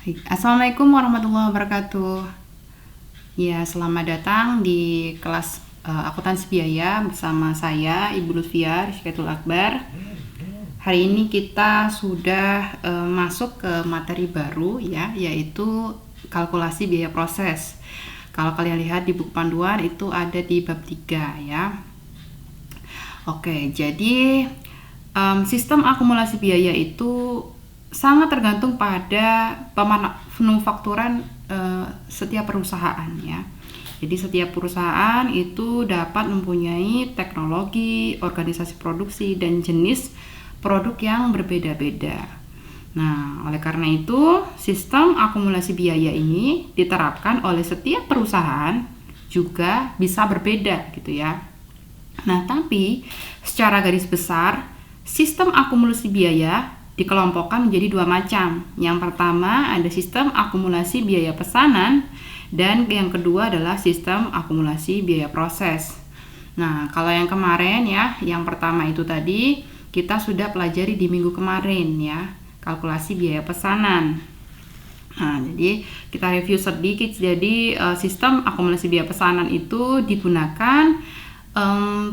Baik. Assalamualaikum warahmatullahi wabarakatuh. Ya, selamat datang di kelas akuntansi biaya bersama saya Ibu Lutfia Rizkyatul Akbar. Hari ini kita sudah masuk ke materi baru ya, yaitu kalkulasi biaya proses. Kalau kalian lihat di buku panduan itu ada di bab 3 ya. Oke, jadi sistem akumulasi biaya itu sangat tergantung pada pemanufakturan setiap perusahaan ya. Jadi setiap perusahaan itu dapat mempunyai teknologi, organisasi produksi, dan jenis produk yang berbeda-beda. Nah, oleh karena itu, sistem akumulasi biaya ini diterapkan oleh setiap perusahaan juga bisa berbeda gitu ya. Nah, tapi secara garis besar, sistem akumulasi biaya dikelompokkan menjadi dua macam. Yang pertama ada sistem akumulasi biaya pesanan dan yang kedua adalah sistem akumulasi biaya proses. Nah, kalau yang kemarin ya, yang pertama itu tadi kita sudah pelajari di minggu kemarin ya, kalkulasi biaya pesanan. Nah, jadi kita review sedikit. Jadi sistem akumulasi biaya pesanan itu digunakan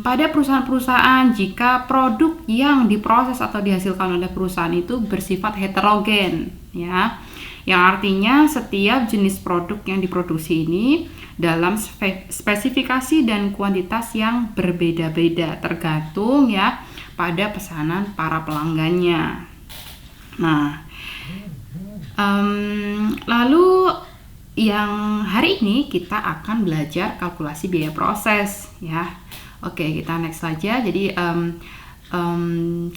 pada perusahaan-perusahaan jika produk yang diproses atau dihasilkan oleh perusahaan itu bersifat heterogen ya, yang artinya setiap jenis produk yang diproduksi ini dalam spesifikasi dan kuantitas yang berbeda-beda tergantung ya pada pesanan para pelanggannya. Nah, lalu yang hari ini kita akan belajar kalkulasi biaya proses ya. Oke, kita next saja. Jadi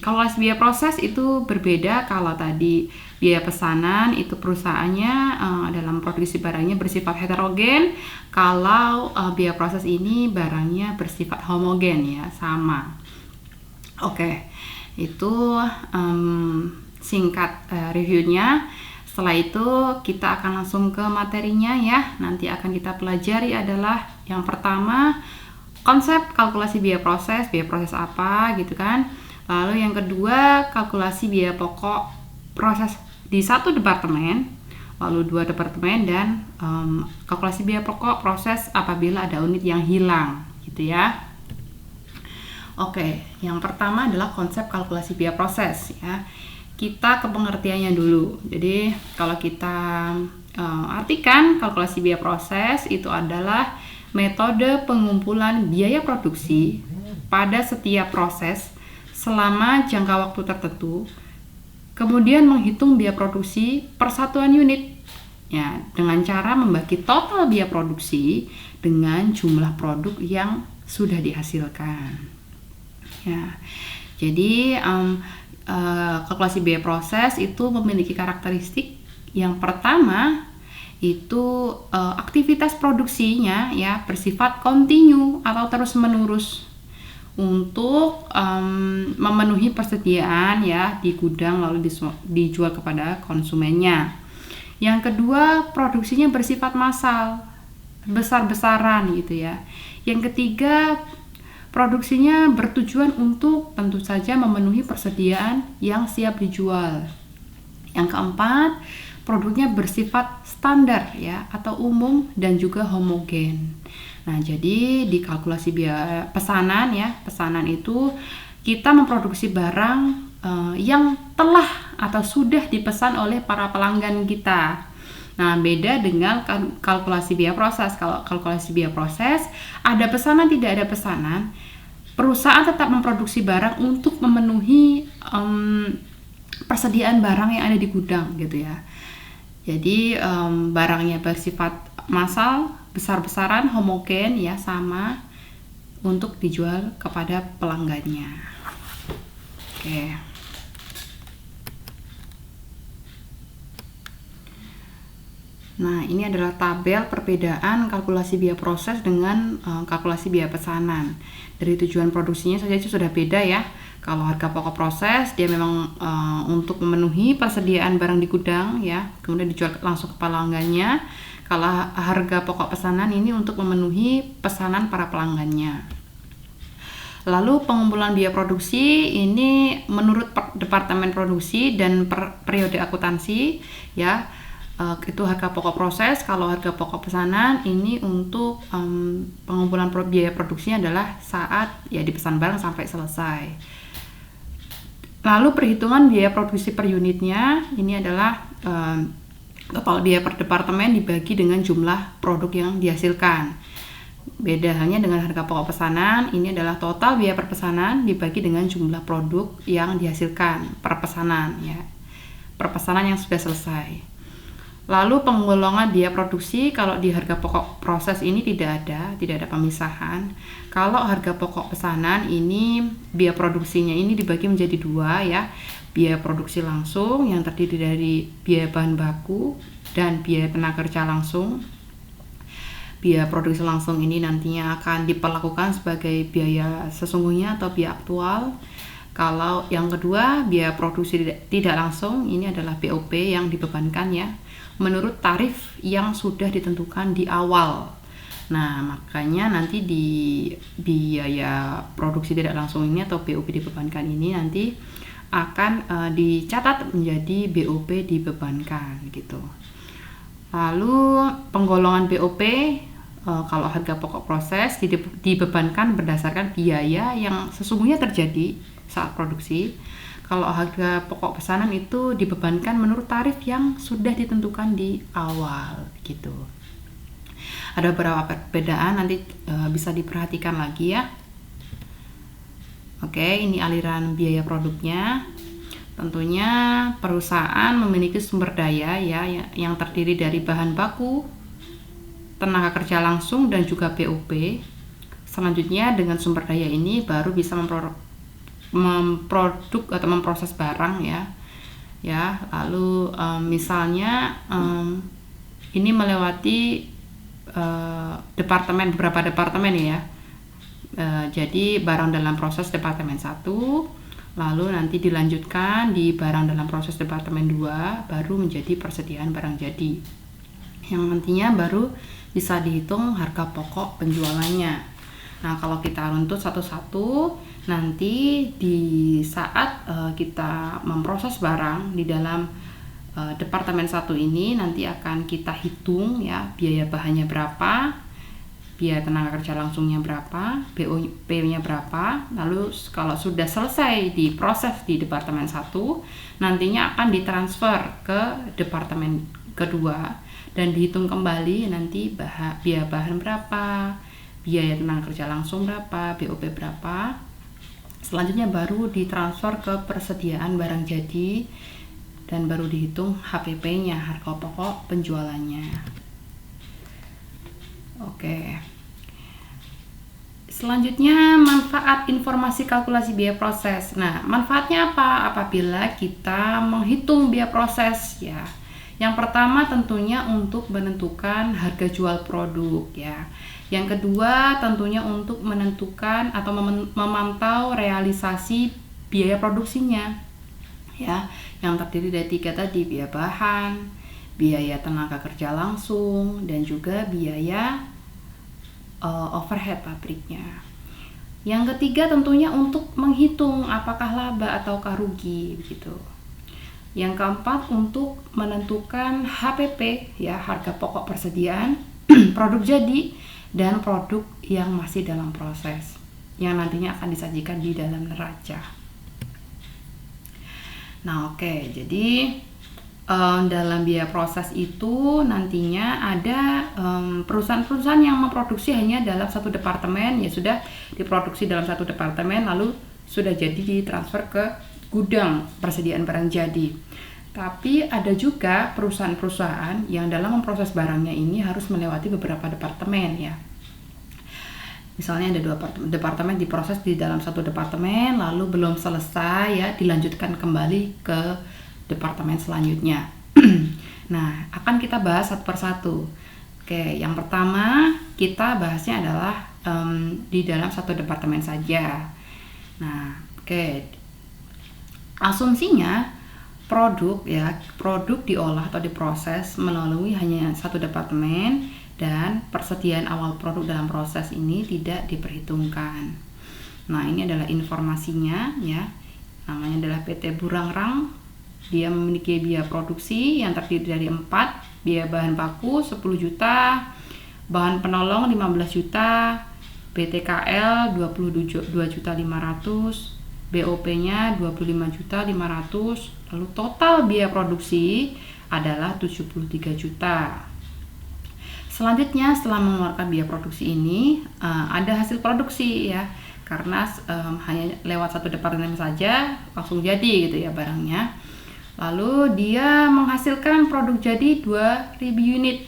kalkulasi biaya proses itu berbeda. Kalau tadi biaya pesanan itu perusahaannya dalam produksi barangnya bersifat heterogen. Kalau biaya proses ini barangnya bersifat homogen ya, sama. Oke, itu singkat reviewnya. Setelah itu kita akan langsung ke materinya ya. Nanti akan kita pelajari adalah yang pertama konsep kalkulasi biaya proses apa gitu kan. Lalu yang kedua kalkulasi biaya pokok proses di satu departemen, lalu dua departemen, dan kalkulasi biaya pokok proses apabila ada unit yang hilang gitu ya. Oke, yang pertama adalah konsep kalkulasi biaya proses ya. Kita ke pengertiannya dulu. Jadi kalau kita artikan kalkulasi biaya proses itu adalah metode pengumpulan biaya produksi pada setiap proses selama jangka waktu tertentu, kemudian menghitung biaya produksi per satuan unit ya, dengan cara membagi total biaya produksi dengan jumlah produk yang sudah dihasilkan ya. Jadi kalkulasi biaya proses itu memiliki karakteristik yang pertama itu aktivitas produksinya ya bersifat kontinu atau terus menerus untuk memenuhi persediaan ya di gudang lalu dijual kepada konsumennya. Yang kedua, produksinya bersifat massal, besar-besaran gitu ya. Yang ketiga, produksinya bertujuan untuk tentu saja memenuhi persediaan yang siap dijual. Yang keempat, produknya bersifat standar ya atau umum dan juga homogen. Nah, jadi di kalkulasi biaya pesanan ya, pesanan itu kita memproduksi barang yang telah atau sudah dipesan oleh para pelanggan kita. Nah, beda dengan kalkulasi biaya proses. Kalau kalkulasi biaya proses, ada pesanan tidak ada pesanan, perusahaan tetap memproduksi barang untuk memenuhi persediaan barang yang ada di gudang gitu ya. Jadi barangnya bersifat massal, besar-besaran, homogen ya, sama untuk dijual kepada pelanggannya. Oke. Nah, ini adalah tabel perbedaan kalkulasi biaya proses dengan kalkulasi biaya pesanan. Dari tujuan produksinya saja itu sudah beda ya. Kalau harga pokok proses dia memang untuk memenuhi persediaan barang di gudang ya, kemudian dijual langsung ke pelanggannya. Kalau harga pokok pesanan ini untuk memenuhi pesanan para pelanggannya. Lalu pengumpulan biaya produksi ini menurut Departemen Produksi dan periode akuntansi ya. itu harga pokok proses. Kalau harga pokok pesanan ini untuk pengumpulan biaya produksinya adalah saat ya dipesan barang sampai selesai. Lalu perhitungan biaya produksi per unitnya ini adalah total biaya per departemen dibagi dengan jumlah produk yang dihasilkan. Beda halnya dengan harga pokok pesanan, ini adalah total biaya per pesanan dibagi dengan jumlah produk yang dihasilkan per pesanan ya. Per pesanan yang sudah selesai. Lalu penggolongan biaya produksi, kalau di harga pokok proses ini tidak ada pemisahan. Kalau harga pokok pesanan ini biaya produksinya ini dibagi menjadi dua ya. Biaya produksi langsung yang terdiri dari biaya bahan baku dan biaya tenaga kerja langsung. Biaya produksi langsung ini nantinya akan diperlakukan sebagai biaya sesungguhnya atau biaya aktual. Kalau yang kedua, biaya produksi tidak langsung ini adalah BOP yang dibebankan ya, menurut tarif yang sudah ditentukan di awal. Nah, makanya nanti di biaya produksi tidak langsung ini atau BOP dibebankan ini nanti akan dicatat menjadi BOP dibebankan gitu. Lalu penggolongan BOP kalau harga pokok proses dibebankan berdasarkan biaya yang sesungguhnya terjadi saat produksi. Kalau harga pokok pesanan itu dibebankan menurut tarif yang sudah ditentukan di awal gitu. Ada beberapa perbedaan nanti bisa diperhatikan lagi ya. Oke, ini aliran biaya produknya. Tentunya perusahaan memiliki sumber daya ya yang terdiri dari bahan baku, tenaga kerja langsung dan juga BOP. Selanjutnya dengan sumber daya ini baru bisa memproduk atau memproses barang ya. Lalu misalnya ini melewati beberapa departemen ya. Jadi barang dalam proses departemen 1, lalu nanti dilanjutkan di barang dalam proses departemen 2, baru menjadi persediaan barang jadi, yang nantinya baru bisa dihitung harga pokok penjualannya. Nah, kalau kita runtut satu-satu, nanti di saat kita memproses barang di dalam departemen 1 ini nanti akan kita hitung ya, biaya bahannya berapa, biaya tenaga kerja langsungnya berapa, BOP-nya berapa. Lalu kalau sudah selesai diproses di departemen 1, nantinya akan ditransfer ke departemen kedua dan dihitung kembali nanti biaya bahan berapa, biaya tenaga kerja langsung berapa, BOP berapa. Selanjutnya baru ditransfer ke persediaan barang jadi dan baru dihitung HPP-nya, harga pokok penjualannya. Oke. Selanjutnya, manfaat informasi kalkulasi biaya proses. Nah, manfaatnya apa apabila kita menghitung biaya proses ya? Yang pertama tentunya untuk menentukan harga jual produk ya. Yang kedua tentunya untuk menentukan atau memantau realisasi biaya produksinya ya, yang terdiri dari 3 tadi, biaya bahan, biaya tenaga kerja langsung, dan juga biaya overhead pabriknya. Yang ketiga tentunya untuk menghitung apakah laba ataukah rugi gitu. Yang keempat untuk menentukan HPP ya, harga pokok persediaan, produk jadi, dan produk yang masih dalam proses yang nantinya akan disajikan di dalam neraca. Nah, oke, jadi dalam biaya proses itu nantinya ada perusahaan-perusahaan yang memproduksi hanya dalam satu departemen, ya sudah diproduksi dalam satu departemen lalu sudah jadi ditransfer ke gudang persediaan barang jadi. Tapi ada juga perusahaan-perusahaan yang dalam memproses barangnya ini harus melewati beberapa departemen ya. Misalnya ada 2 departemen diproses di dalam satu departemen, lalu belum selesai ya, dilanjutkan kembali ke departemen selanjutnya. Nah, akan kita bahas satu persatu. Oke, yang pertama kita bahasnya adalah di dalam satu departemen saja. Nah, oke. Asumsinya produk diolah atau diproses melalui hanya satu departemen dan persediaan awal produk dalam proses ini tidak diperhitungkan. Nah, ini adalah informasinya ya. Namanya adalah PT Burangrang. Dia memiliki biaya produksi yang terdiri dari 4 biaya bahan baku 10 juta, bahan penolong 15 juta, BTKL 22.500.000, BOP-nya 25.500.000, lalu total biaya produksi adalah 73 juta. Selanjutnya setelah mengeluarkan biaya produksi ini ada hasil produksi ya, karena hanya lewat satu departemen saja langsung jadi gitu ya barangnya. Lalu dia menghasilkan produk jadi 2.000 unit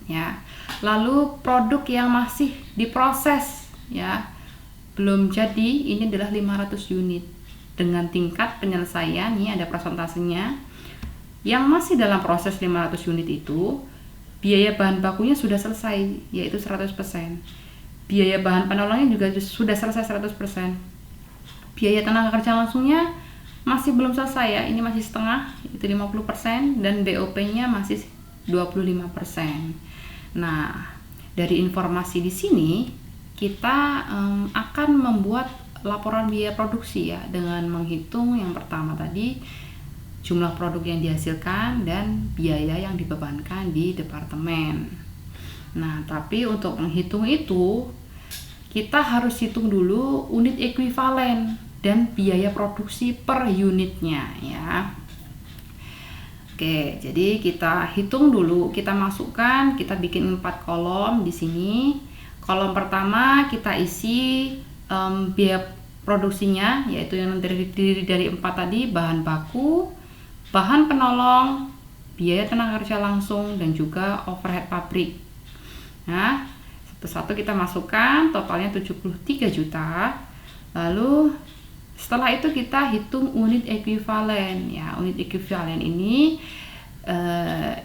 ya. Lalu produk yang masih diproses ya belum jadi ini adalah 500 unit. Dengan tingkat penyelesaian ini ada persentasenya. Yang masih dalam proses 500 unit itu biaya bahan bakunya sudah selesai, yaitu 100%. Biaya bahan penolongnya juga sudah selesai 100%. Biaya tenaga kerja langsungnya masih belum selesai ya, ini masih setengah, itu 50%, dan BOP-nya masih 25%. Nah, dari informasi di sini kita akan membuat laporan biaya produksi ya, dengan menghitung yang pertama tadi jumlah produk yang dihasilkan dan biaya yang dibebankan di departemen. Nah, tapi untuk menghitung itu kita harus hitung dulu unit ekuivalen dan biaya produksi per unitnya ya. Oke, jadi kita hitung dulu, kita masukkan, kita bikin 4 kolom di sini. Kolom pertama kita isi biaya produksinya, yaitu yang terdiri dari 4 tadi, bahan baku, bahan penolong, biaya tenaga kerja langsung, dan juga overhead pabrik. Nah, satu-satu kita masukkan, totalnya 73 juta. Lalu setelah itu kita hitung unit ekuivalen ya. Unit ekuivalen ini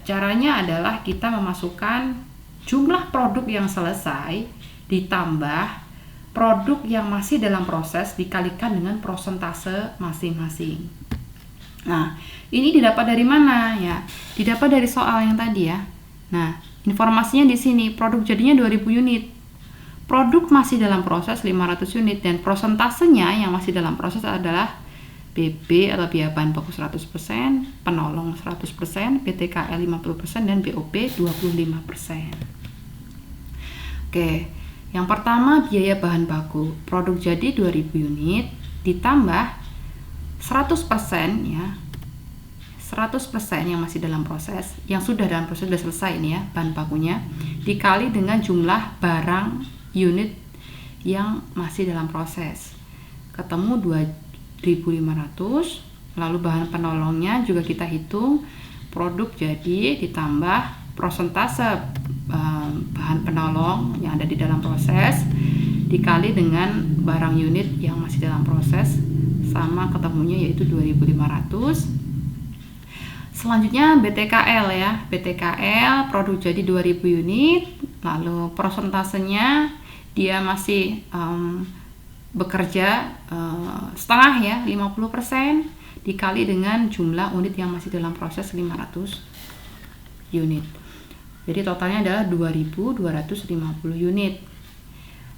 caranya adalah kita memasukkan jumlah produk yang selesai ditambah produk yang masih dalam proses dikalikan dengan persentase masing-masing. Nah, ini didapat dari mana ya? Didapat dari soal yang tadi ya. Nah, informasinya di sini, produk jadinya 2000 unit. Produk masih dalam proses 500 unit dan persentasenya yang masih dalam proses adalah BB atau biaya bahan baku 100%, penolong 100%, BTKL 50% dan BOP 25%. Oke, yang pertama biaya bahan baku. Produk jadi 2000 unit ditambah 100% ya. 100% yang masih dalam proses, yang sudah dalam proses sudah selesai ini ya, bahan bakunya, dikali dengan jumlah barang unit yang masih dalam proses. Ketemu 2.500, lalu bahan penolongnya juga kita hitung, produk jadi ditambah persentase bahan penolong yang ada di dalam proses dikali dengan barang unit yang masih dalam proses, sama ketemunya yaitu 2.500. Selanjutnya BTKL ya, BTKL produk jadi 2000 unit, lalu persentasenya dia masih bekerja setengah ya, 50% dikali dengan jumlah unit yang masih dalam proses 500 unit. Jadi totalnya adalah 2250 unit.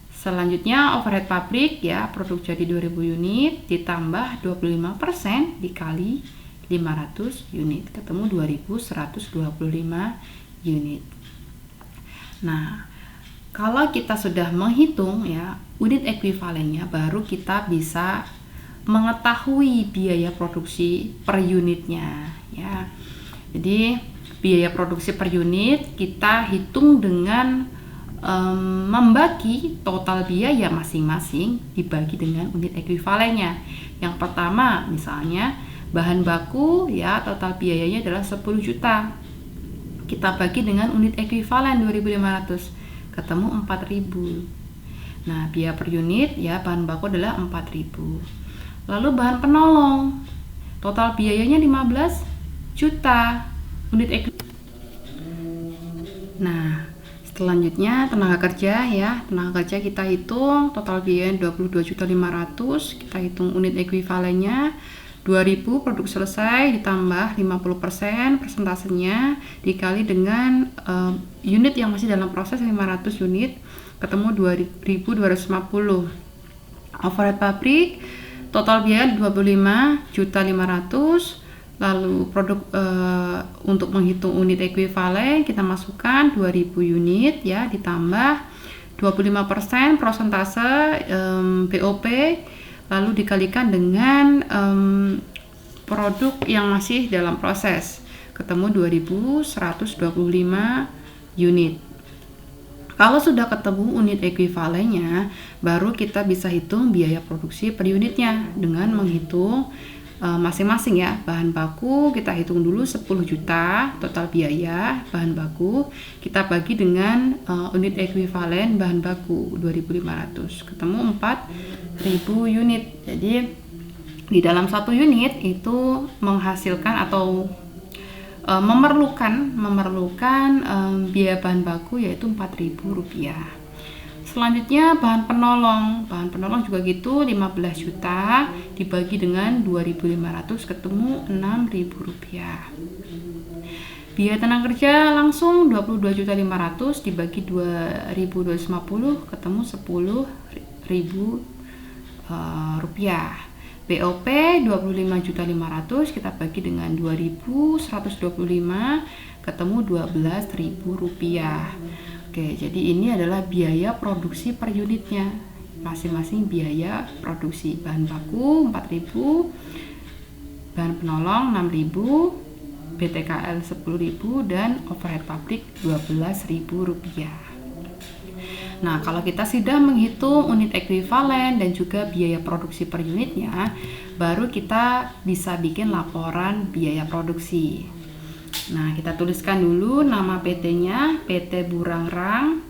Selanjutnya overhead pabrik ya, produk jadi 2000 unit ditambah 25% dikali 500 unit, ketemu 2125 unit. Nah, kalau kita sudah menghitung ya unit ekuivalennya, baru kita bisa mengetahui biaya produksi per unitnya ya. Jadi biaya produksi per unit kita hitung dengan membagi total biaya masing-masing dibagi dengan unit ekuivalennya. Yang pertama misalnya bahan baku ya, total biayanya adalah 10 juta. Kita bagi dengan unit ekuivalen 2.500, ketemu 4.000. Nah, biaya per unit ya bahan baku adalah 4.000. Lalu bahan penolong, total biayanya 15 juta. Unit ekuivalen. Nah, selanjutnya tenaga kerja ya. Tenaga kerja kita hitung total biayanya 22.500. Kita hitung unit ekuivalennya 2000, produk selesai ditambah 50% persentasenya dikali dengan unit yang masih dalam proses 500 unit, ketemu 2.250. Overhead pabrik total biaya 25.500.000, Lalu produk untuk menghitung unit ekuivalen kita masukkan 2000 unit ya, ditambah 25% prosentase BOP, lalu dikalikan dengan produk yang masih dalam proses, ketemu 2125 unit. Kalau sudah ketemu unit ekuivalennya, baru kita bisa hitung biaya produksi per unitnya dengan menghitung masing-masing ya. Bahan baku kita hitung dulu 10 juta total biaya bahan baku, kita bagi dengan unit ekuivalen bahan baku 2500, ketemu 4000 unit. Jadi di dalam satu unit itu menghasilkan atau memerlukan biaya bahan baku yaitu Rp4.000. Selanjutnya bahan penolong juga gitu, 15 juta dibagi dengan 2.500 ketemu Rp6.000. Biaya tenaga kerja langsung 22.500 dibagi 2.250 ketemu Rp10.000. BOP 25.500 kita bagi dengan 2.125 ketemu Rp12.000. Oke, jadi ini adalah biaya produksi per unitnya. Masing-masing biaya produksi bahan baku 4.000, bahan penolong 6.000, BTKL 10.000 dan overhead pabrik Rp12.000. Nah, kalau kita sudah menghitung unit ekuivalen dan juga biaya produksi per unitnya, baru kita bisa bikin laporan biaya produksi. Nah, kita tuliskan dulu nama PT-nya, PT Burangrang,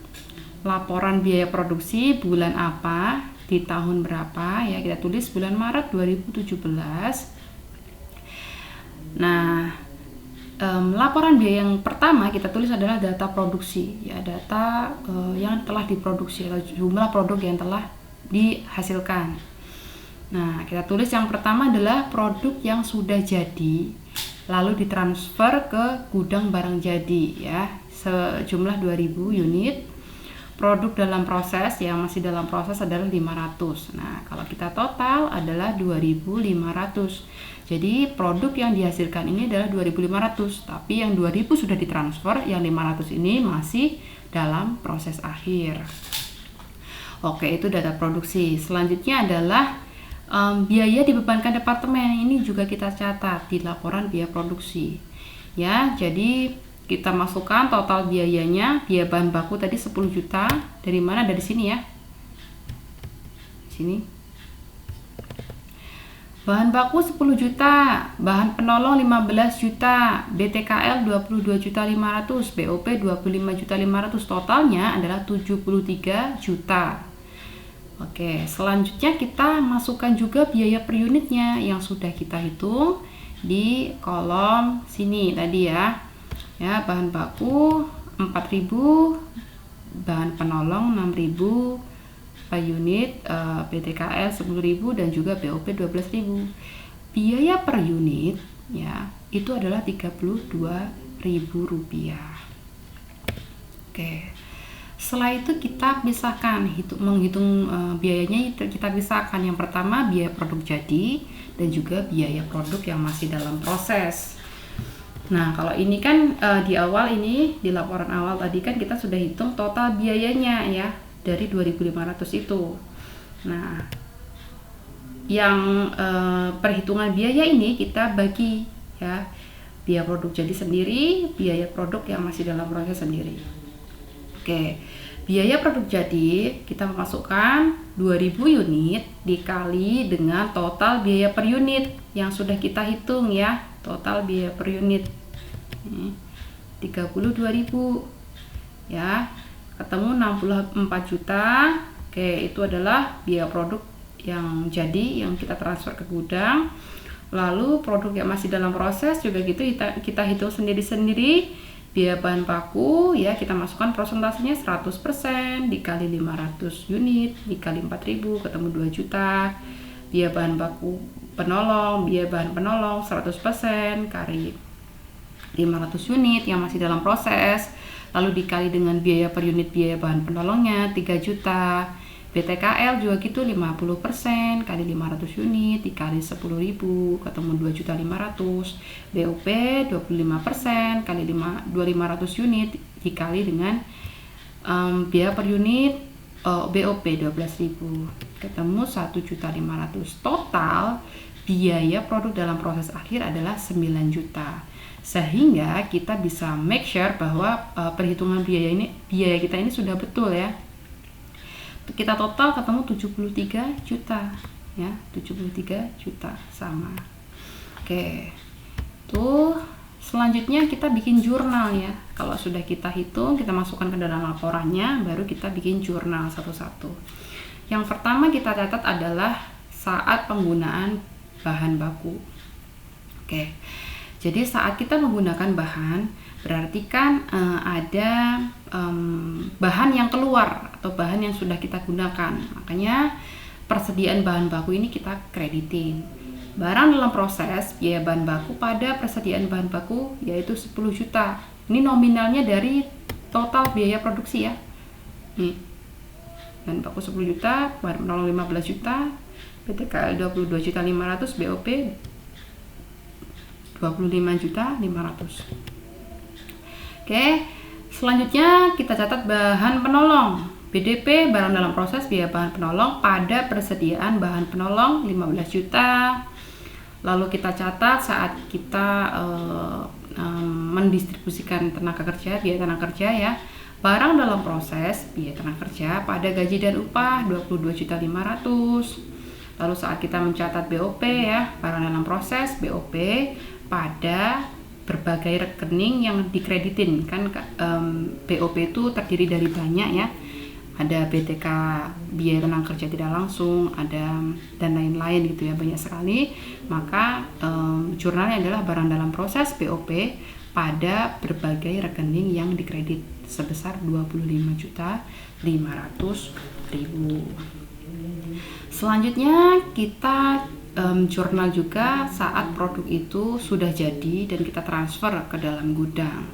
laporan biaya produksi bulan apa, di tahun berapa ya, kita tulis bulan Maret 2017. Nah, laporan biaya yang pertama kita tulis adalah data produksi ya, data yang telah diproduksi atau jumlah produk yang telah dihasilkan. Nah, kita tulis yang pertama adalah produk yang sudah jadi lalu ditransfer ke gudang barang jadi ya, sejumlah 2000 unit. Produk dalam proses yang masih dalam proses adalah 500. Nah, kalau kita total adalah 2500. Jadi produk yang dihasilkan ini adalah 2500, tapi yang 2000 sudah ditransfer, yang 500 ini masih dalam proses akhir. Oke, itu data produksi. Selanjutnya adalah biaya dibebankan departemen. Ini juga kita catat di laporan biaya produksi. Ya, jadi kita masukkan total biayanya, biaya bahan baku tadi 10 juta. Dari mana? Dari sini ya. Sini. Bahan baku 10 juta, bahan penolong 15 juta, BTKL 22.500, BOP 25.500, totalnya adalah 73 juta. Oke, selanjutnya kita masukkan juga biaya per unitnya yang sudah kita hitung di kolom sini tadi ya. Ya, bahan baku 4.000, bahan penolong 6.000 per unit, BTKL 10.000 dan juga BOP 12.000. Biaya per unit ya itu adalah Rp32.000. Oke. Setelah itu kita pisahkan, menghitung biayanya kita pisahkan. Yang pertama biaya produk jadi dan juga biaya produk yang masih dalam proses. Nah, kalau ini kan di awal ini, di laporan awal tadi kan kita sudah hitung total biayanya ya, dari 2.500 itu. Nah, yang perhitungan biaya ini kita bagi ya, biaya produk jadi sendiri, biaya produk yang masih dalam proses sendiri. Oke, biaya produk jadi kita memasukkan 2000 unit dikali dengan total biaya per unit yang sudah kita hitung ya, total biaya per unit 32.000 ya, ketemu 64 juta. Oke, itu adalah biaya produk yang jadi yang kita transfer ke gudang. Lalu produk yang masih dalam proses juga gitu kita hitung sendiri-sendiri. Biaya bahan baku ya kita masukkan prosentasenya 100% dikali 500 unit dikali 4.000 ketemu 2 juta. Biaya bahan baku penolong, biaya bahan penolong 100% kali 500 unit yang masih dalam proses, lalu dikali dengan biaya per unit biaya bahan penolongnya 3 juta. BTKL juga gitu 50% kali 500 unit dikali 10.000 ketemu 2.500.000. BOP 25% kali 2.500 unit dikali dengan biaya per unit BOP 12.000 ketemu 1.500.000. Total biaya produk dalam proses akhir adalah 9 juta. Sehingga kita bisa make sure bahwa perhitungan biaya kita ini sudah betul ya. Kita total ketemu 73 juta ya, 73 juta sama. Oke. Tuh, selanjutnya kita bikin jurnal ya. Kalau sudah kita hitung, kita masukkan ke dalam laporannya, baru kita bikin jurnal satu-satu. Yang pertama kita catat adalah saat penggunaan bahan baku. Oke. Jadi saat kita menggunakan bahan, berarti kan ada bahan yang keluar atau bahan yang sudah kita gunakan. Makanya persediaan bahan baku ini kita kreditin. Barang dalam proses biaya bahan baku pada persediaan bahan baku yaitu 10 juta. Ini nominalnya dari total biaya produksi ya. Nih. Bahan baku 10 juta, bahan penolong 15 juta, BTKL 22.500.000, BOP 25.500.000. Oke, selanjutnya kita catat bahan penolong. BDP barang dalam proses biaya bahan penolong pada persediaan bahan penolong 15 juta. Lalu kita catat saat kita mendistribusikan tenaga kerja, biaya tenaga kerja ya. Barang dalam proses biaya tenaga kerja pada gaji dan upah 22.500.000. Lalu saat kita mencatat BOP ya, barang dalam proses BOP pada berbagai rekening yang dikreditin kan. BOP itu terdiri dari banyak ya, ada BTK biaya tenaga kerja tidak langsung, ada dan lain-lain gitu ya, banyak sekali. Maka jurnalnya adalah barang dalam proses BOP pada berbagai rekening yang dikredit sebesar 25.500.000. Selanjutnya kita jurnal juga saat produk itu sudah jadi dan kita transfer ke dalam gudang.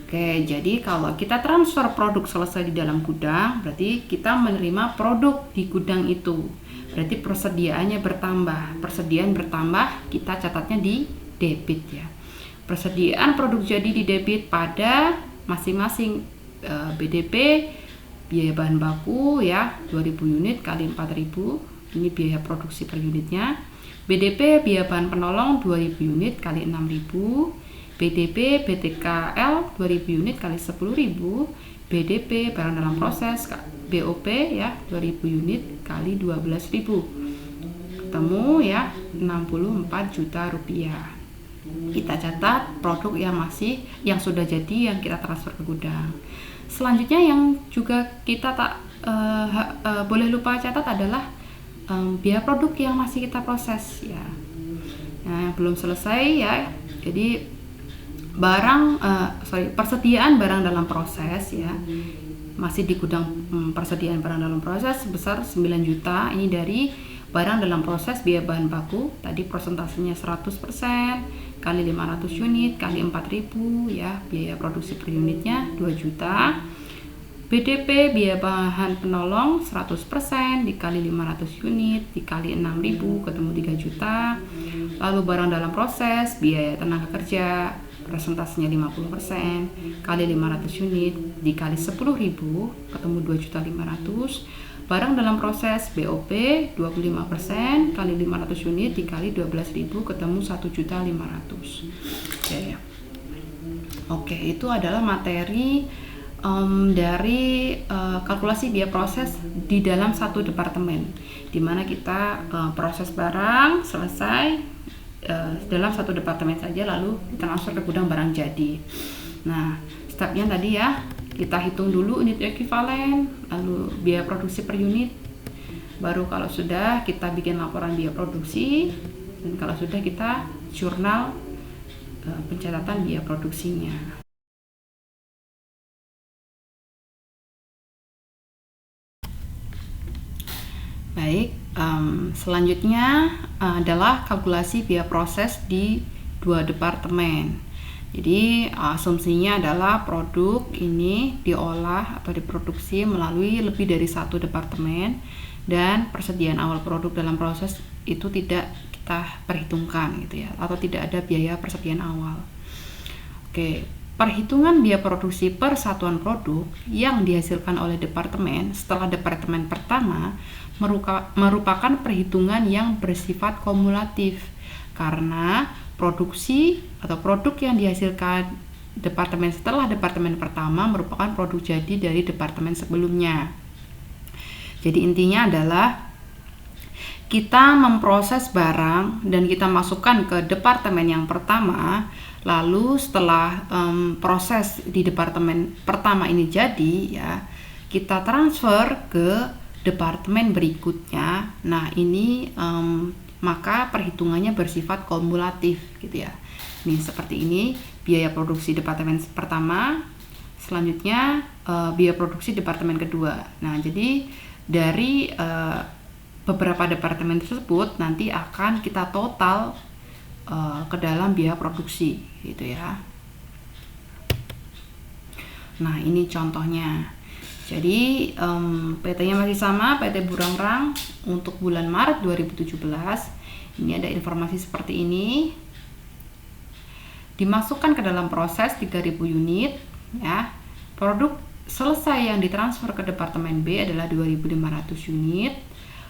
Oke, jadi kalau kita transfer produk selesai di dalam gudang, berarti kita menerima produk di gudang itu. Berarti persediaannya bertambah. Persediaan bertambah, kita catatnya di debit ya. Persediaan produk jadi di debit pada masing-masing BDP, biaya bahan baku ya 2.000 unit kali 4.000, ini biaya produksi per unitnya. BDP biaya bahan penolong 2.000 unit kali 6.000. BDP BTKL 2.000 unit kali 10.000. BDP barang dalam proses BOP ya 2.000 unit kali 12.000. Ketemu ya 64 juta rupiah. Kita catat produk yang sudah jadi yang kita transfer ke gudang. Selanjutnya yang juga kita boleh lupa catat adalah biaya produk yang masih kita proses ya. Nah, belum selesai ya. Jadi persediaan barang dalam proses ya, masih di gudang persediaan barang dalam proses sebesar 9 juta. Ini dari barang dalam proses biaya bahan baku tadi persentasenya 100% kali 500 unit kali 4.000 ya, biaya produksi per unitnya 2 juta. BDP biaya bahan penolong 100% dikali 500 unit dikali 6.000 ketemu 3 juta. Lalu barang dalam proses biaya tenaga kerja presentasinya 50% kali 500 unit dikali 10.000 ketemu 2.500.000. Barang dalam proses BOP 25% kali 500 unit dikali 12.000 ketemu 1.500.000. Oke, itu adalah materi dari kalkulasi biaya proses di dalam satu departemen, di mana kita proses barang selesai dalam satu departemen saja, lalu transfer ke gudang barang jadi. Nah, stepnya tadi ya, kita hitung dulu unit ekuivalen, lalu biaya produksi per unit, baru kalau sudah kita bikin laporan biaya produksi, dan kalau sudah kita jurnal pencatatan biaya produksinya. Baik, selanjutnya adalah kalkulasi biaya proses di dua departemen. Jadi asumsinya adalah produk ini diolah atau diproduksi melalui lebih dari satu departemen dan persediaan awal produk dalam proses itu tidak kita perhitungkan gitu ya, atau tidak ada biaya persediaan awal. Oke, perhitungan biaya produksi per satuan produk yang dihasilkan oleh departemen setelah departemen pertama merupakan perhitungan yang bersifat kumulatif karena produksi atau produk yang dihasilkan departemen setelah departemen pertama merupakan produk jadi dari departemen sebelumnya. Jadi intinya adalah kita memproses barang dan kita masukkan ke departemen yang pertama, lalu setelah proses di departemen pertama ini jadi ya, kita transfer ke departemen berikutnya. Nah ini maka perhitungannya bersifat kumulatif gitu ya. Ini seperti ini biaya produksi departemen pertama, selanjutnya biaya produksi departemen kedua. Nah jadi dari beberapa departemen tersebut nanti akan kita total ke dalam biaya produksi gitu ya. Nah ini contohnya. Jadi PT-nya masih sama, PT Burangrang untuk bulan Maret 2017. Ini ada informasi seperti ini. Dimasukkan ke dalam proses 3.000 unit ya. Produk selesai yang ditransfer ke departemen B adalah 2.500 unit.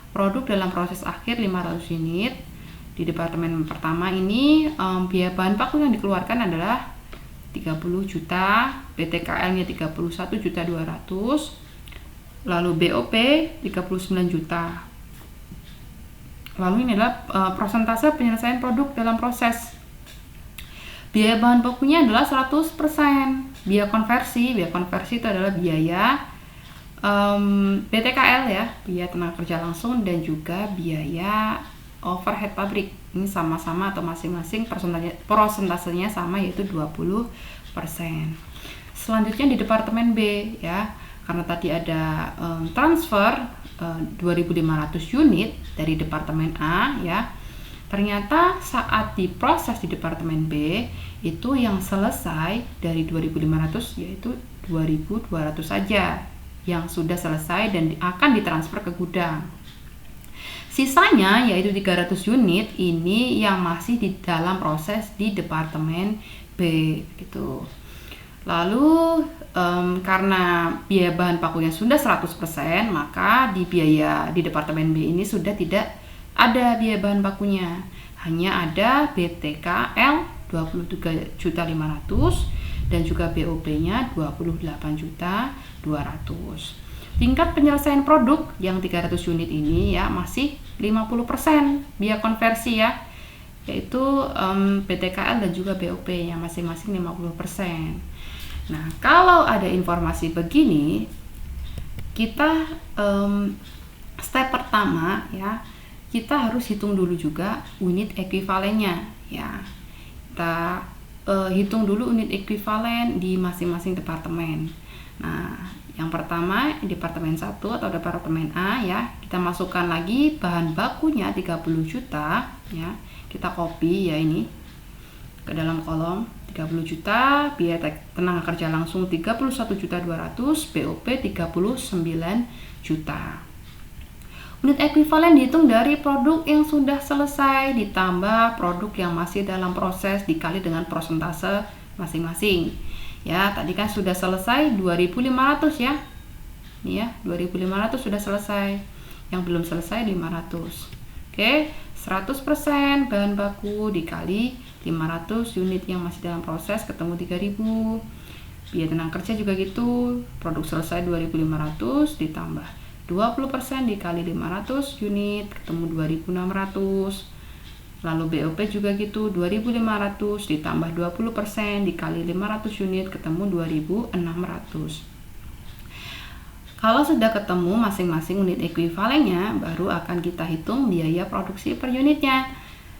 Produk dalam proses akhir 500 unit. Di departemen pertama ini biaya bahan baku yang dikeluarkan adalah 30 juta, BTKL-nya 31.200.000, lalu BOP 39 juta. Lalu ini adalah persentase penyelesaian produk dalam proses. Biaya bahan bakunya adalah 100%. Biaya konversi itu adalah biaya BTKL ya, biaya tenaga kerja langsung dan juga biaya overhead pabrik. Ini sama-sama atau masing-masing persentasenya sama, yaitu 20%. Selanjutnya di departemen B ya, karena tadi ada transfer 2.500 unit dari departemen A ya. Ternyata saat diproses di departemen B itu yang selesai dari 2.500 yaitu 2.200 saja yang sudah selesai dan akan ditransfer ke gudang. Sisanya yaitu 300 unit ini yang masih di dalam proses di departemen B gitu. Lalu karena biaya bahan bakunya sudah 100%, maka di biaya di departemen B ini sudah tidak ada biaya bahan bakunya. Hanya ada BTKL 23.500.000 dan juga BOP-nya 28.200.000. Tingkat penyelesaian produk yang 300 unit ini ya masih 50% biaya konversi ya, yaitu BTKL dan juga BOP yang masing-masing 50%. Nah, kalau ada informasi begini, kita step pertama ya, kita harus hitung dulu juga unit ekuivalennya ya. Kita hitung dulu unit ekuivalen di masing-masing departemen. Nah, yang pertama departemen 1 atau departemen A ya, kita masukkan lagi bahan bakunya 30 juta ya. Kita copy ya ini ke dalam kolom 30 juta, biaya tenaga kerja langsung 31.200.000, BOP 39 juta. Unit ekuivalen dihitung dari produk yang sudah selesai ditambah produk yang masih dalam proses dikali dengan persentase masing-masing. Ya, tadi kan sudah selesai 2.500 ya. Ini ya, 2.500 sudah selesai. Yang belum selesai 500. Oke, 100% bahan baku dikali 500 unit yang masih dalam proses ketemu 3.000. Biaya tenaga kerja juga gitu. Produk selesai 2.500 ditambah 20% dikali 500 unit ketemu 2.600. Lalu BOP juga gitu, 2.500 ditambah 20% dikali 500 unit ketemu 2.600. Kalau sudah ketemu masing-masing unit ekuivalennya, baru akan kita hitung biaya produksi per unitnya.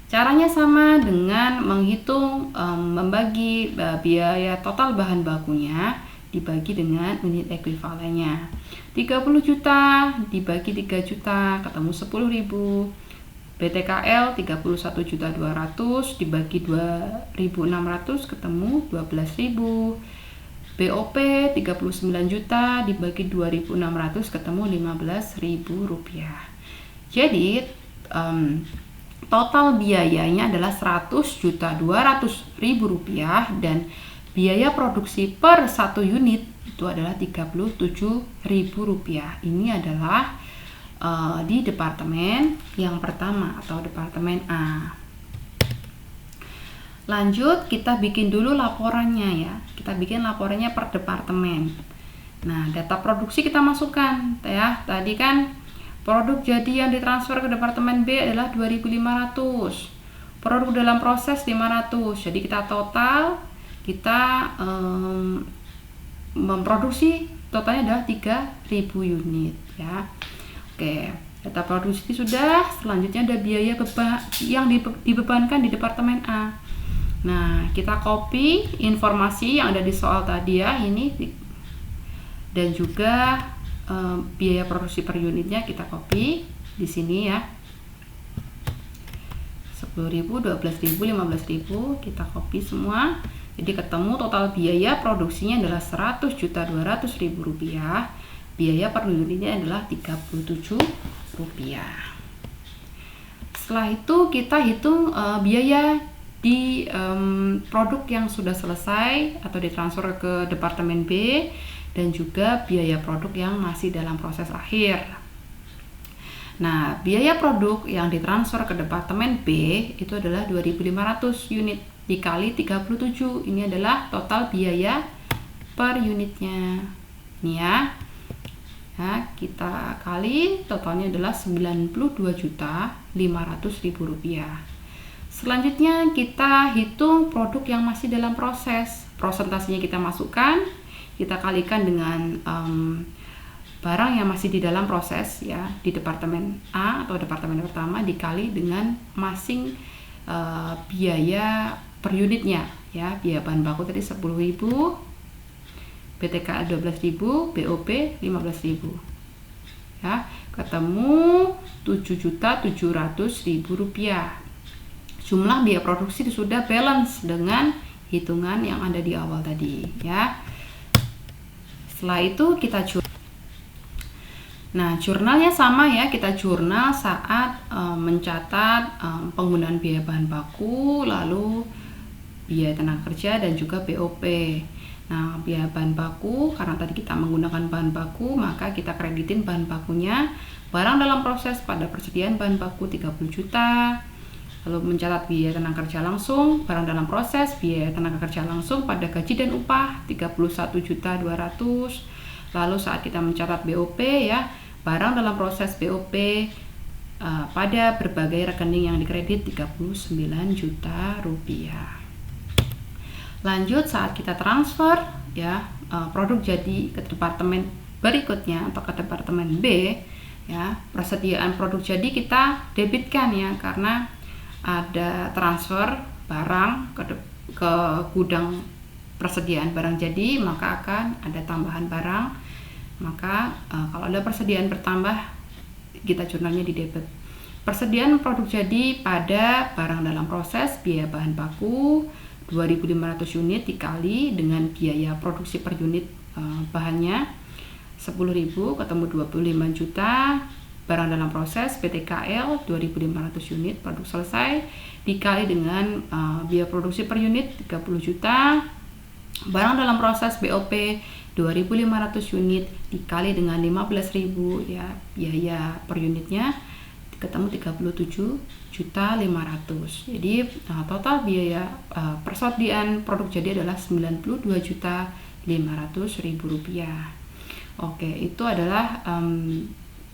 Caranya sama dengan menghitung membagi biaya total bahan bakunya dibagi dengan unit ekuivalennya. 30 juta dibagi 3 juta ketemu 10.000. BTKL 31.200.000 dibagi 2.600 ketemu 12.000. BOP 39 juta dibagi 2.600 ketemu 15.000 rupiah. Jadi total biayanya adalah 100.200.000 rupiah dan biaya produksi per 1 unit itu adalah 37.000 rupiah. Ini adalah di departemen yang pertama atau departemen A. Lanjut, kita bikin dulu laporannya ya. Kita bikin laporannya per departemen. Nah, data produksi kita masukkan ya. Tadi kan produk jadi yang ditransfer ke departemen B adalah 2.500. Produk dalam proses 500. Jadi kita total memproduksi totalnya adalah 3.000 unit ya. Oke, data produksi sudah. Selanjutnya ada biaya yang dibebankan di departemen A. Nah, kita copy informasi yang ada di soal tadi ya, ini dan juga biaya produksi per unitnya kita copy di sini ya. 10.000, 12.000, 15.000 kita copy semua. Jadi ketemu total biaya produksinya adalah 100.200.000 rupiah. Biaya per unitnya adalah 37 rupiah. Setelah itu kita hitung biaya di produk yang sudah selesai atau ditransfer ke departemen B dan juga biaya produk yang masih dalam proses akhir. Nah, biaya produk yang ditransfer ke departemen B itu adalah 2.500 unit dikali 37. Ini adalah total biaya per unitnya. Ini ya. Nah, kita kali totalnya adalah 92.500.000 rupiah. Selanjutnya kita hitung produk yang masih dalam proses. Prosentasenya kita masukkan, kita kalikan dengan barang yang masih di dalam proses ya di departemen A atau departemen pertama dikali dengan masing biaya per unitnya ya. Biaya bahan baku tadi 10.000, BTKL 12.000, BOP 15.000 ya, ketemu 7.700.000 rupiah. Jumlah biaya produksi sudah balance dengan hitungan yang ada di awal tadi ya. Setelah itu kita jurnalnya sama ya, kita jurnal saat mencatat penggunaan biaya bahan baku, lalu biaya tenaga kerja dan juga BOP. Nah, biaya bahan baku karena tadi kita menggunakan bahan baku, maka kita kreditin bahan bakunya. Barang dalam proses pada persediaan bahan baku 30 juta. Lalu mencatat biaya tenaga kerja langsung, barang dalam proses, biaya tenaga kerja langsung pada gaji dan upah 31.200.000. Lalu saat kita mencatat BOP ya, barang dalam proses BOP pada berbagai rekening yang dikredit 39 juta rupiah. Lanjut saat kita transfer ya produk jadi ke departemen berikutnya atau ke departemen B ya, persediaan produk jadi kita debitkan ya, karena ada transfer barang ke gudang persediaan barang jadi, maka akan ada tambahan barang. Maka kalau ada persediaan bertambah, kita jurnalnya di debit. Persediaan produk jadi pada barang dalam proses, biaya bahan baku 2.500 unit dikali dengan biaya produksi per unit bahannya 10.000 ketemu 25 juta. Barang dalam proses BTKL 2.500 unit produk selesai dikali dengan biaya produksi per unit 30 juta. Barang dalam proses BOP 2.500 unit dikali dengan 15.000 ya, biaya per unitnya ketemu 37.500. Jadi total biaya persediaan produk jadi adalah 92.500.000 rupiah. Oke, itu adalah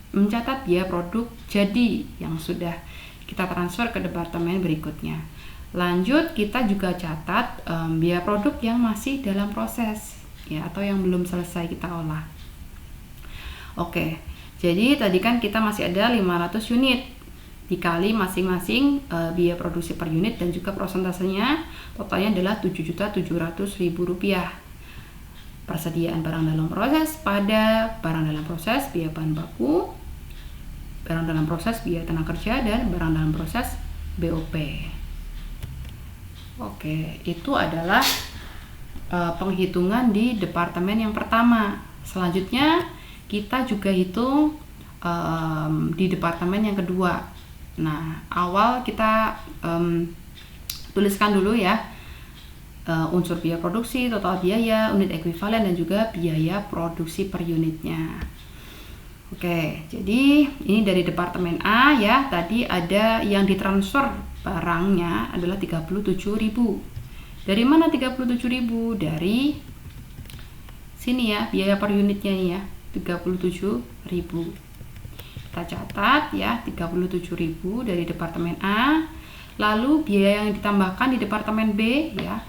mencatat biaya produk jadi yang sudah kita transfer ke departemen berikutnya. Lanjut, kita juga catat biaya produk yang masih dalam proses ya, atau yang belum selesai kita olah. Oke, jadi tadi kan kita masih ada 500 unit dikali masing-masing biaya produksi per unit dan juga prosentasenya totalnya adalah 7.700.000 rupiah. Persediaan barang dalam proses pada barang dalam proses biaya bahan baku barang dalam proses biaya tenaga kerja, dan barang dalam proses BOP. Oke, itu adalah penghitungan di departemen yang pertama. Selanjutnya kita juga hitung di departemen yang kedua. Nah, awal kita tuliskan dulu ya unsur biaya produksi, total biaya, unit ekuivalen, dan juga biaya produksi per unitnya. Oke, jadi ini dari departemen A ya. Tadi ada yang ditransfer barangnya adalah 37.000. Dari mana 37.000? Dari sini ya, biaya per unitnya nih ya, 37.000. Kita catat ya, 37.000 dari departemen A. Lalu biaya yang ditambahkan di departemen B ya,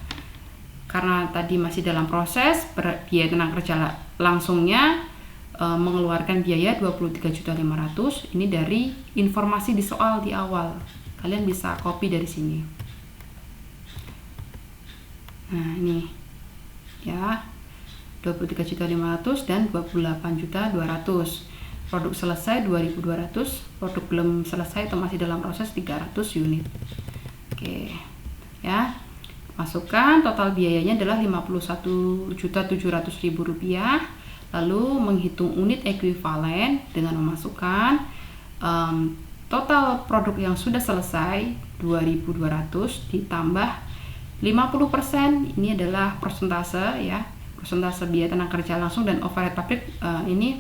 karena tadi masih dalam proses, biaya tenaga kerja langsungnya mengeluarkan biaya 23.500.000. Ini dari informasi di soal di awal. Kalian bisa copy dari sini. Nah, ini ya, 23.500.000 dan 28.200.000. Produk selesai 2.200, produk belum selesai atau masih dalam proses 300 unit. Oke. Ya. Masukkan total biayanya adalah 51.700.000 rupiah. Lalu menghitung unit ekuivalen dengan memasukkan total produk yang sudah selesai 2.200 ditambah 50%. Ini adalah persentase ya, persentase biaya tenaga kerja langsung dan overhead pabrik. Ini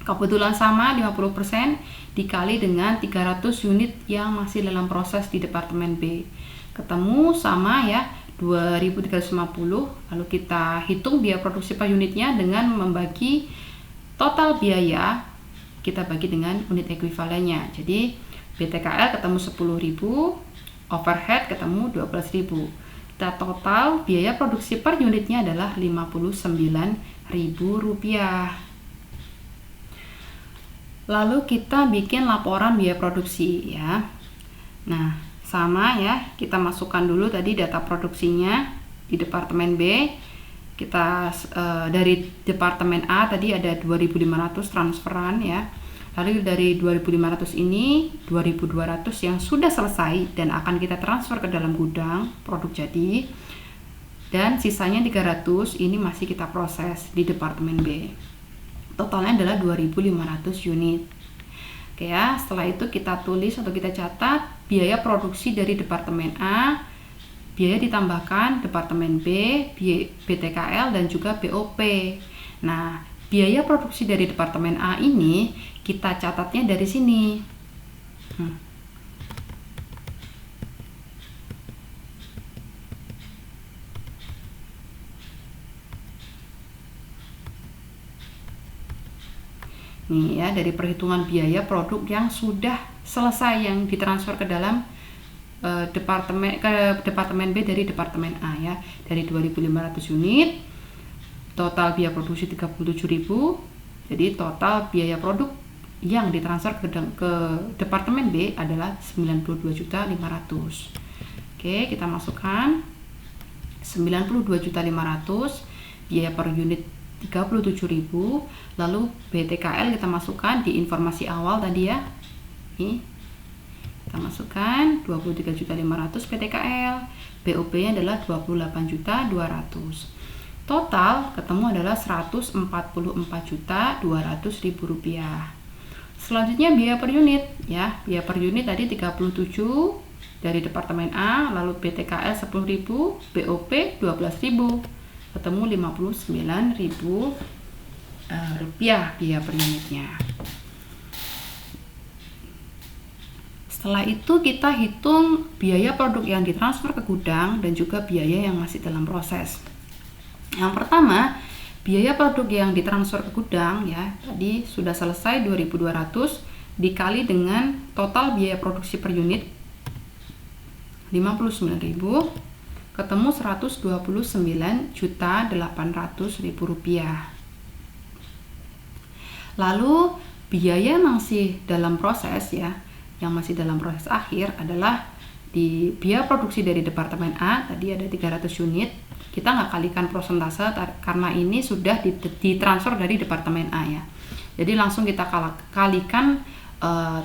kebetulan sama 50% dikali dengan 300 unit yang masih dalam proses di departemen B. Ketemu sama ya, 2.350. Lalu kita hitung biaya produksi per unitnya dengan membagi total biaya, kita bagi dengan unit ekuivalennya. Jadi BTKL ketemu 10.000, overhead ketemu 12.000. Kita total biaya produksi per unitnya adalah 59.000 rupiah. Lalu kita bikin laporan biaya produksi ya. Nah, sama ya, kita masukkan dulu tadi data produksinya di departemen B. Kita dari departemen A tadi ada 2.500 transferan ya. Lalu dari 2.500 ini 2.200 yang sudah selesai dan akan kita transfer ke dalam gudang produk jadi. Dan sisanya 300 ini masih kita proses di departemen B. Totalnya adalah 2.500 unit. Oke ya, setelah itu kita tulis atau kita catat biaya produksi dari departemen A, biaya ditambahkan departemen B, BTKL, dan juga BOP. Nah, biaya produksi dari departemen A ini kita catatnya dari sini. Nih ya, dari perhitungan biaya produk yang sudah selesai yang ditransfer ke dalam departemen B dari departemen A ya. Dari 2.500 unit, total biaya produksi 37.000. Jadi total biaya produk yang ditransfer ke departemen B adalah 92.500. Oke, kita masukkan 92.500, biaya per unit 37.000. Lalu BTKL kita masukkan di informasi awal tadi ya. Nih, kita masukkan 23.500 BTKL, BOP nya adalah 28.200. Total ketemu adalah 144.200.000 rupiah. Selanjutnya biaya per unit ya. Biaya per unit tadi 37 dari departemen A, lalu BTKL 10.000, BOP 12.000. Ketemu 59.000 rupiah biaya per unitnya. Setelah itu kita hitung biaya produk yang ditransfer ke gudang dan juga biaya yang masih dalam proses. Yang pertama, biaya produk yang ditransfer ke gudang ya, tadi sudah selesai 2.200 dikali dengan total biaya produksi per unit 59.000, ketemu 129.800.000 rupiah. Lalu biaya masih dalam proses ya, yang masih dalam proses akhir adalah di biaya produksi dari departemen A tadi ada 300 unit. Kita nggak kalikan persentase karena ini sudah ditransfer dari departemen A ya. Jadi langsung kita kalikan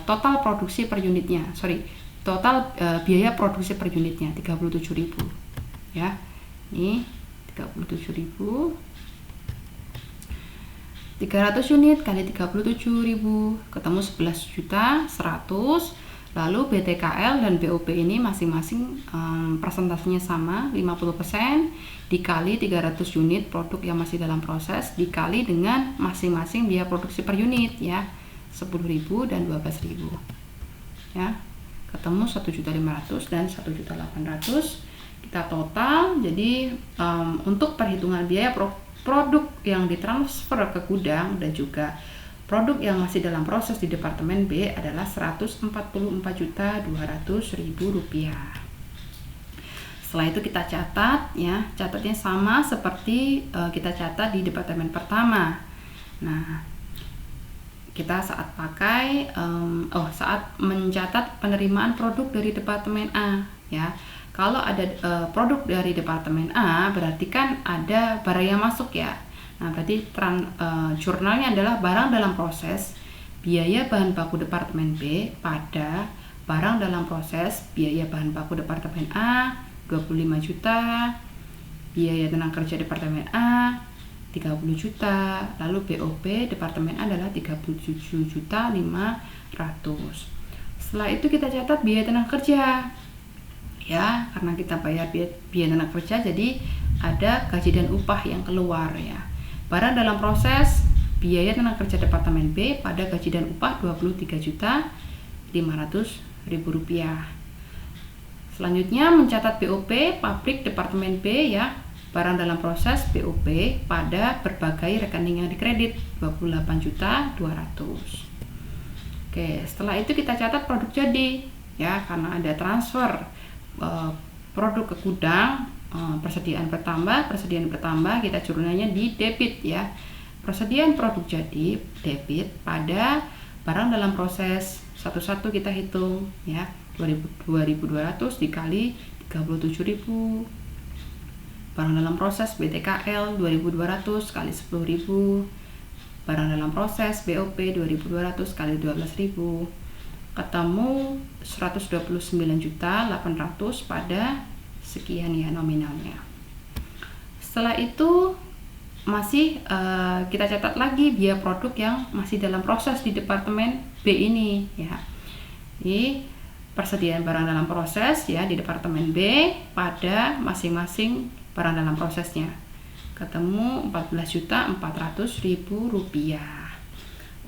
total produksi per unitnya, total biaya produksi per unitnya 37.000 ya. Ini 37.000, 300 unit kali 37.000 ketemu 11.100.000. Lalu BTKL dan BOP ini masing-masing persentasenya sama, 50% dikali 300 unit produk yang masih dalam proses dikali dengan masing-masing biaya produksi per unit ya, 10.000 dan 12.000 ya, ketemu 1.500.000 dan 1.800.000. Kita total, jadi untuk perhitungan biaya produk yang ditransfer ke gudang dan juga produk yang masih dalam proses di Departemen B adalah Rp144.200.000. Setelah itu kita catat ya, catatnya sama seperti kita catat di departemen pertama. Nah, kita saat mencatat penerimaan produk dari Departemen A ya. Kalau ada produk dari Departemen A berarti kan ada barang yang masuk ya. Nah, berarti jurnalnya adalah barang dalam proses biaya bahan baku Departemen B pada barang dalam proses biaya bahan baku Departemen A 25 juta, biaya tenaga kerja Departemen A 30 juta, lalu BOP Departemen A adalah 37.500.000. Setelah itu kita catat biaya tenaga kerja ya, karena kita bayar biaya tenaga kerja jadi ada gaji dan upah yang keluar ya. Barang dalam proses biaya tenaga kerja Departemen B pada gaji dan upah Rp23.500.000. Selanjutnya mencatat BOP pabrik Departemen B ya, barang dalam proses BOP pada berbagai rekening yang dikredit 28.200.000. Oke, setelah itu kita catat produk jadi ya, karena ada transfer produk ke gudang. Persediaan bertambah kita jurnalnya di debit ya. Persediaan produk jadi debit pada barang dalam proses satu-satu kita hitung ya, 2.200 dikali 37.000. Barang dalam proses BTKL 2.200 kali 10.000. Barang dalam proses BOP 2.200 kali 12.000 ketemu 129.800.000 pada sekian ya nominalnya. Setelah itu masih kita catat lagi biaya produk yang masih dalam proses di Departemen B ini ya. Ini persediaan barang dalam proses ya di Departemen B pada masing-masing barang dalam prosesnya ketemu Rp14.400.000.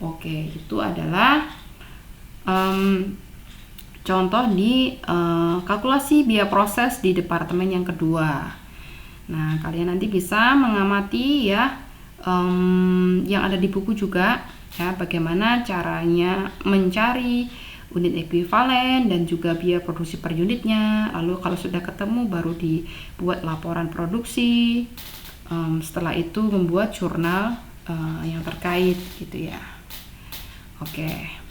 Oke, itu adalah contoh di kalkulasi biaya proses di departemen yang kedua. Nah, kalian nanti bisa mengamati ya yang ada di buku juga ya, bagaimana caranya mencari unit ekuivalen dan juga biaya produksi per unitnya. Lalu kalau sudah ketemu baru dibuat laporan produksi. Setelah itu membuat jurnal yang terkait gitu ya. Oke.